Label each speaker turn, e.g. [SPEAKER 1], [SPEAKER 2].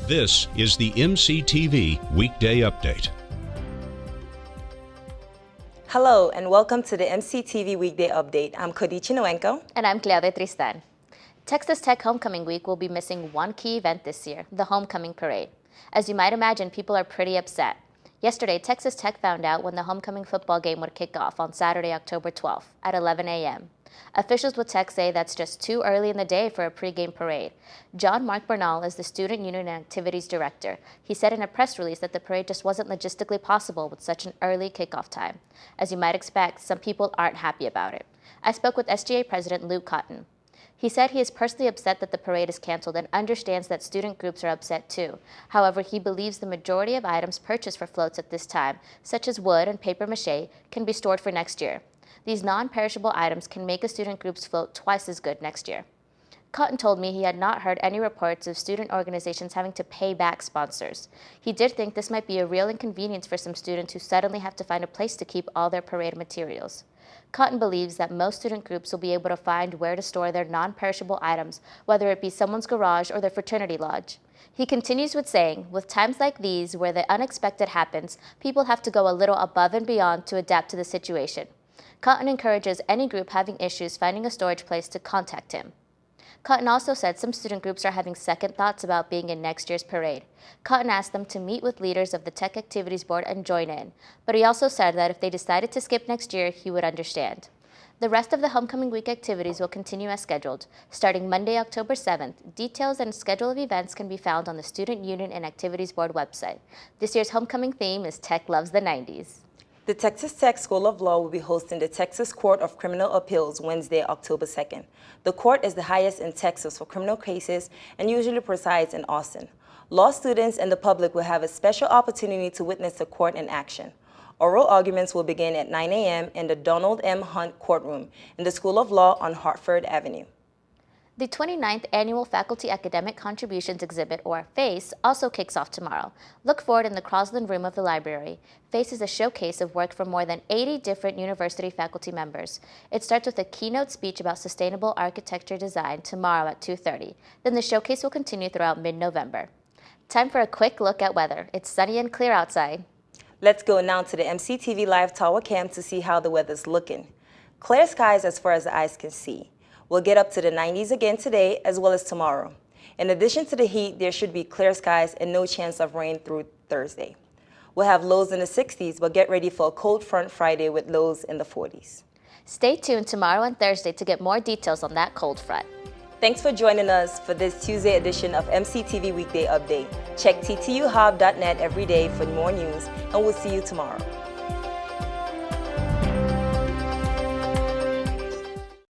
[SPEAKER 1] This is the MCTV Weekday Update.
[SPEAKER 2] Hello and welcome to the MCTV Weekday Update. I'm Cody Chinoenko.
[SPEAKER 3] And I'm Claudia Tristan. Texas Tech Homecoming Week will be missing one key event this year, the Homecoming Parade. As you might imagine, people are pretty upset. Yesterday, Texas Tech found out when the homecoming football game would kick off on Saturday, October 12th at 11 a.m. Officials with Tech say that's just too early in the day for a pregame parade. John Mark Bernal is the Student Union and Activities Director. He said in a press release that the parade just wasn't logistically possible with such an early kickoff time. As you might expect, some people aren't happy about it. I spoke with SGA President Luke Cotton. He said he is personally upset that the parade is canceled and understands that student groups are upset too. However, he believes the majority of items purchased for floats at this time, such as wood and paper mache, can be stored for next year. These non-perishable items can make a student group's float twice as good next year. Cotton told me he had not heard any reports of student organizations having to pay back sponsors. He did think this might be a real inconvenience for some students who suddenly have to find a place to keep all their parade materials. Cotton believes that most student groups will be able to find where to store their non-perishable items, whether it be someone's garage or their fraternity lodge. He continues with saying, with times like these where the unexpected happens, people have to go a little above and beyond to adapt to the situation. Cotton encourages any group having issues finding a storage place to contact him. Cotton also said some student groups are having second thoughts about being in next year's parade. Cotton asked them to meet with leaders of the Tech Activities Board and join in, but he also said that if they decided to skip next year, he would understand. The rest of the Homecoming Week activities will continue as scheduled, starting Monday, October 7th. Details and schedule of events can be found on the Student Union and Activities Board website. This year's homecoming theme is Tech Loves the 90s.
[SPEAKER 2] The Texas Tech School of Law will be hosting the Texas Court of Criminal Appeals Wednesday, October 2nd. The court is the highest in Texas for criminal cases and usually presides in Austin. Law students and the public will have a special opportunity to witness the court in action. Oral arguments will begin at 9 a.m. in the Donald M. Hunt Courtroom in the School of Law on Hartford Avenue.
[SPEAKER 3] The 29th Annual Faculty Academic Contributions Exhibit, or FACE, also kicks off tomorrow. Look for it in the Crosland Room of the library. FACE is a showcase of work from more than 80 different university faculty members. It starts with a keynote speech about sustainable architecture design tomorrow at 2:30. Then the showcase will continue throughout mid-November. Time for a quick look at weather. It's sunny and clear outside.
[SPEAKER 2] Let's go now to the MCTV Live Tower Cam to see how the weather's looking. Clear skies as far as the eyes can see. We'll get up to the 90s again today as well as tomorrow. In addition to the heat, there should be clear skies and no chance of rain through Thursday. We'll have lows in the 60s, but get ready for a cold front Friday with lows in the 40s.
[SPEAKER 3] Stay tuned tomorrow and Thursday to get more details on that cold front.
[SPEAKER 2] Thanks for joining us for this Tuesday edition of MCTV Weekday Update. Check ttuhub.net every day for more news, and we'll see you tomorrow.